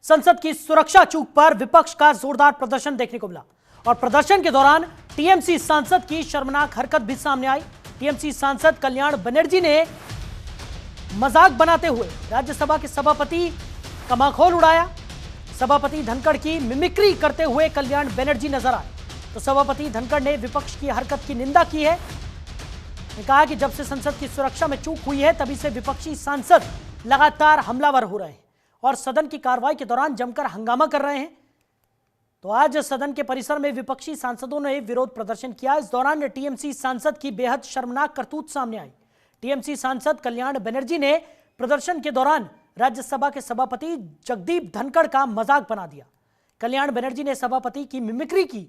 संसद की सुरक्षा चूक पर विपक्ष का जोरदार प्रदर्शन देखने को मिला और प्रदर्शन के दौरान टीएमसी सांसद की शर्मनाक हरकत भी सामने आई। टीएमसी सांसद कल्याण बनर्जी ने मजाक बनाते हुए राज्यसभा के सभापति का माखौल उड़ाया। सभापति धनखड़ की मिमिक्री करते हुए कल्याण बनर्जी नजर आए तो सभापति धनखड़ ने विपक्ष की हरकत की निंदा की है। ने कहा कि जब से संसद की सुरक्षा में चूक हुई है तभी से विपक्षी सांसद लगातार हमलावर हो रहे हैं और सदन की कार्रवाई के दौरान जमकर हंगामा कर रहे हैं। तो आज सदन के परिसर में विपक्षी सांसदों ने विरोध प्रदर्शन किया। इस दौरान टीएमसी सांसद की बेहद शर्मनाक करतूत सामने आई। टीएमसी सांसद कल्याण बनर्जी ने प्रदर्शन के दौरान राज्यसभा के सभापति जगदीप धनखड़ का मजाक बना दिया। कल्याण बनर्जी ने सभापति की मिमिक्री की।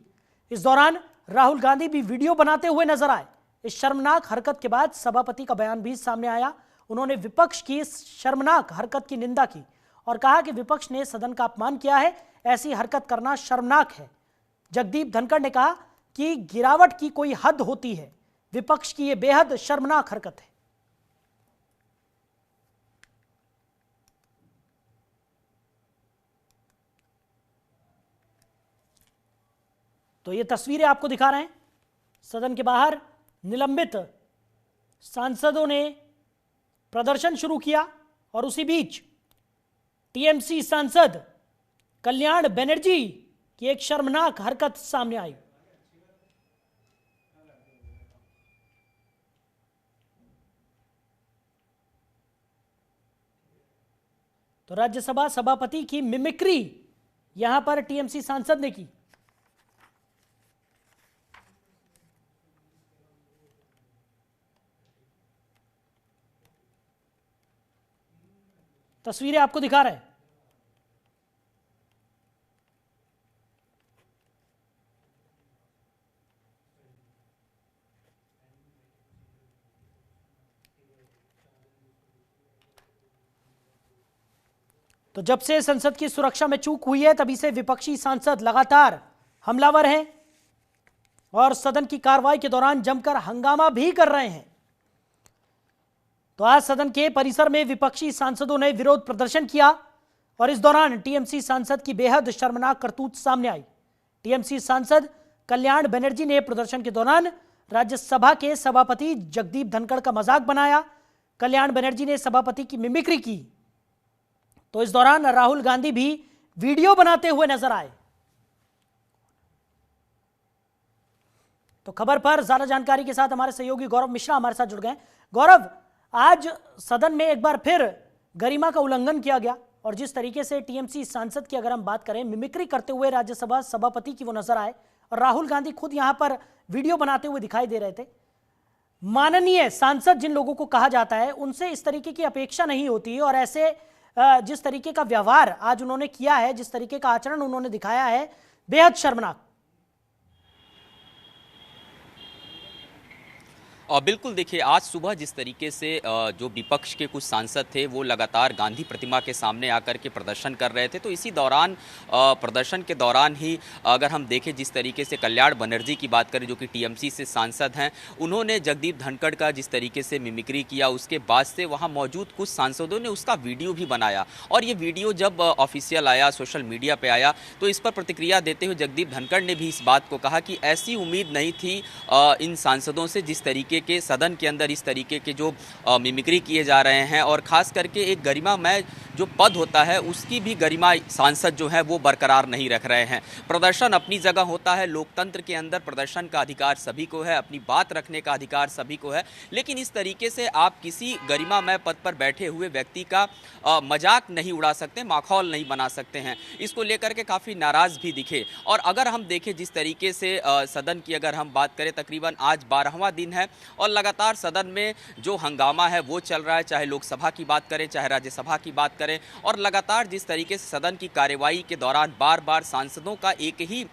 इस दौरान राहुल गांधी भी वीडियो बनाते हुए नजर आए। इस शर्मनाक हरकत के बाद सभापति का बयान भी सामने आया। उन्होंने विपक्ष की इस शर्मनाक हरकत की निंदा की और कहा कि विपक्ष ने सदन का अपमान किया है, ऐसी हरकत करना शर्मनाक है। जगदीप धनखड़ ने कहा कि गिरावट की कोई हद होती है, विपक्ष की यह बेहद शर्मनाक हरकत है। तो ये तस्वीरें आपको दिखा रहे हैं। सदन के बाहर निलंबित सांसदों ने प्रदर्शन शुरू किया और उसी बीच टीएमसी सांसद कल्याण बनर्जी की एक शर्मनाक हरकत सामने आई। तो राज्यसभा सभापति की मिमिक्री यहां पर टीएमसी सांसद ने की। तस्वीरें आपको दिखा रहे हैं। तो जब से संसद की सुरक्षा में चूक हुई है तभी से विपक्षी सांसद लगातार हमलावर हैं और सदन की कार्रवाई के दौरान जमकर हंगामा भी कर रहे हैं। तो आज सदन के परिसर में विपक्षी सांसदों ने विरोध प्रदर्शन किया और इस दौरान टीएमसी सांसद की बेहद शर्मनाक करतूत सामने आई। टीएमसी सांसद कल्याण बनर्जी ने प्रदर्शन के दौरान राज्यसभा के सभापति जगदीप धनखड़ का मजाक बनाया। कल्याण बनर्जी ने सभापति की मिमिक्री की। तो इस दौरान राहुल गांधी भी वीडियो बनाते हुए नजर आए। तो खबर पर ज्यादा जानकारी के साथ हमारे सहयोगी गौरव मिश्रा हमारे साथ जुड़ गए। गौरव, आज सदन में एक बार फिर गरिमा का उल्लंघन किया गया और जिस तरीके से टीएमसी सांसद की अगर हम बात करें, मिमिक्री करते हुए राज्यसभा सभापति की वो नजर आए और राहुल गांधी खुद यहां पर वीडियो बनाते हुए दिखाई दे रहे थे। माननीय सांसद जिन लोगों को कहा जाता है उनसे इस तरीके की अपेक्षा नहीं होती और ऐसे जिस तरीके का व्यवहार आज उन्होंने किया है, जिस तरीके का आचरण उन्होंने दिखाया है, बेहद शर्मनाक। और बिल्कुल देखिए, आज सुबह जिस तरीके से जो विपक्ष के कुछ सांसद थे वो लगातार गांधी प्रतिमा के सामने आकर के प्रदर्शन कर रहे थे, तो इसी दौरान प्रदर्शन के दौरान ही अगर हम देखें जिस तरीके से कल्याण बनर्जी की बात करें जो कि टीएमसी से सांसद हैं, उन्होंने जगदीप धनखड़ का जिस तरीके से मिमिक्री किया, उसके बाद से वहाँ मौजूद कुछ सांसदों ने उसका वीडियो भी बनाया और ये वीडियो जब ऑफिशियल आया, सोशल मीडिया पर आया, तो इस पर प्रतिक्रिया देते हुए जगदीप धनखड़ ने भी इस बात को कहा कि ऐसी उम्मीद नहीं थी इन सांसदों से जिस तरीके के सदन के अंदर इस तरीके के जो मिमिक्री किए जा रहे हैं और खास करके एक गरिमामय जो पद होता है उसकी भी गरिमा सांसद जो है वो बरकरार नहीं रख रहे हैं। प्रदर्शन अपनी जगह होता है, लोकतंत्र के अंदर प्रदर्शन का अधिकार सभी को है, अपनी बात रखने का अधिकार सभी को है, लेकिन इस तरीके से आप किसी गरिमामय पद पर बैठे हुए व्यक्ति का मजाक नहीं उड़ा सकते, माखौल नहीं बना सकते हैं। इसको लेकर के काफ़ी नाराज़ भी दिखे। और अगर हम देखें जिस तरीके से सदन की अगर हम बात करें, तकरीबन आज 12वां दिन है और लगातार सदन में जो हंगामा है वो चल रहा है, चाहे लोकसभा की बात करें चाहे राज्यसभा की बात करें, और लगातार जिस तरीके से सदन की कार्यवाही के दौरान बार बार सांसदों का एक ही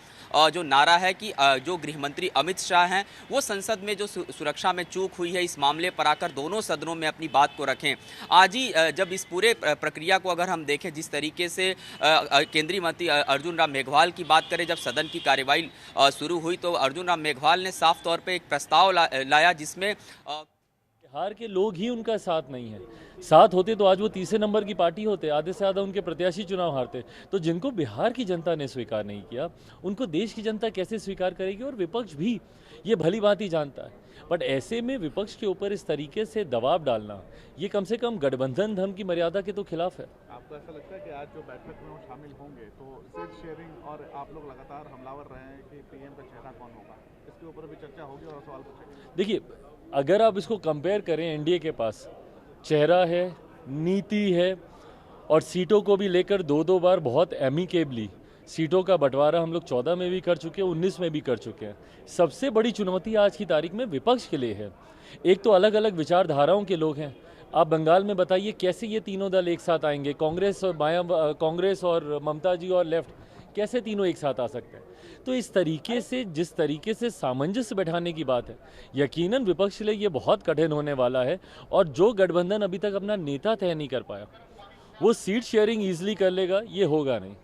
जो नारा है कि जो गृह मंत्री अमित शाह हैं वो संसद में जो सुरक्षा में चूक हुई है इस मामले पर आकर दोनों सदनों में अपनी बात को रखें। आज ही जब इस पूरे प्रक्रिया को अगर हम देखें जिस तरीके से केंद्रीय मंत्री अर्जुन राम मेघवाल की बात करें, जब सदन की कार्यवाही शुरू हुई तो अर्जुन राम मेघवाल ने साफ तौर पर एक प्रस्ताव लाया जिसमें बिहार के लोग ही उनका साथ नहीं है। साथ होते तो आज वो तीसरे नंबर की पार्टी होते, आधे से ज़्यादा उनके प्रत्याशी चुनाव हारते। तो जिनको बिहार की जनता ने स्वीकार नहीं किया, उनको देश की जनता कैसे स्वीकार करेगी? और विपक्ष भी ये भली भांति जानता है। बट ऐसे में विपक्ष के ऊपर इस तरीके से दबाव डालना, ये कम से कम गठबंधन धर्म की मर्यादा के तो खिलाफ है। आपको ऐसा लगता है कि आज जो बैठक में वो शामिल होंगे तो सीट शेयरिंग और आप लोग लगातार हमलावर रहे हैं कि पीएम का चेहरा कौन होगा, इसके ऊपर भी चर्चा होगी और सवाल पूछेंगे? देखिए, अगर आप इसको कंपेयर करें, एनडीए के पास चेहरा है, नीति है और सीटों को भी लेकर दो बार बहुत एमिकेबली सीटों का बंटवारा हम लोग 14 में भी कर चुके हैं, 19 में भी कर चुके हैं। सबसे बड़ी चुनौती आज की तारीख में विपक्ष के लिए है। एक तो अलग अलग विचारधाराओं के लोग हैं। आप बंगाल में बताइए कैसे ये तीनों दल एक साथ आएंगे? कांग्रेस और ममता जी और लेफ्ट कैसे तीनों एक साथ आ सकते हैं? तो इस तरीके से, जिस तरीके से सामंजस्य बैठाने की बात है, यकीनन विपक्ष के लिए ये बहुत कठिन होने वाला है। और जो गठबंधन अभी तक अपना नेता तय नहीं कर पाया, वो सीट शेयरिंग ईजिली कर लेगा, ये होगा नहीं।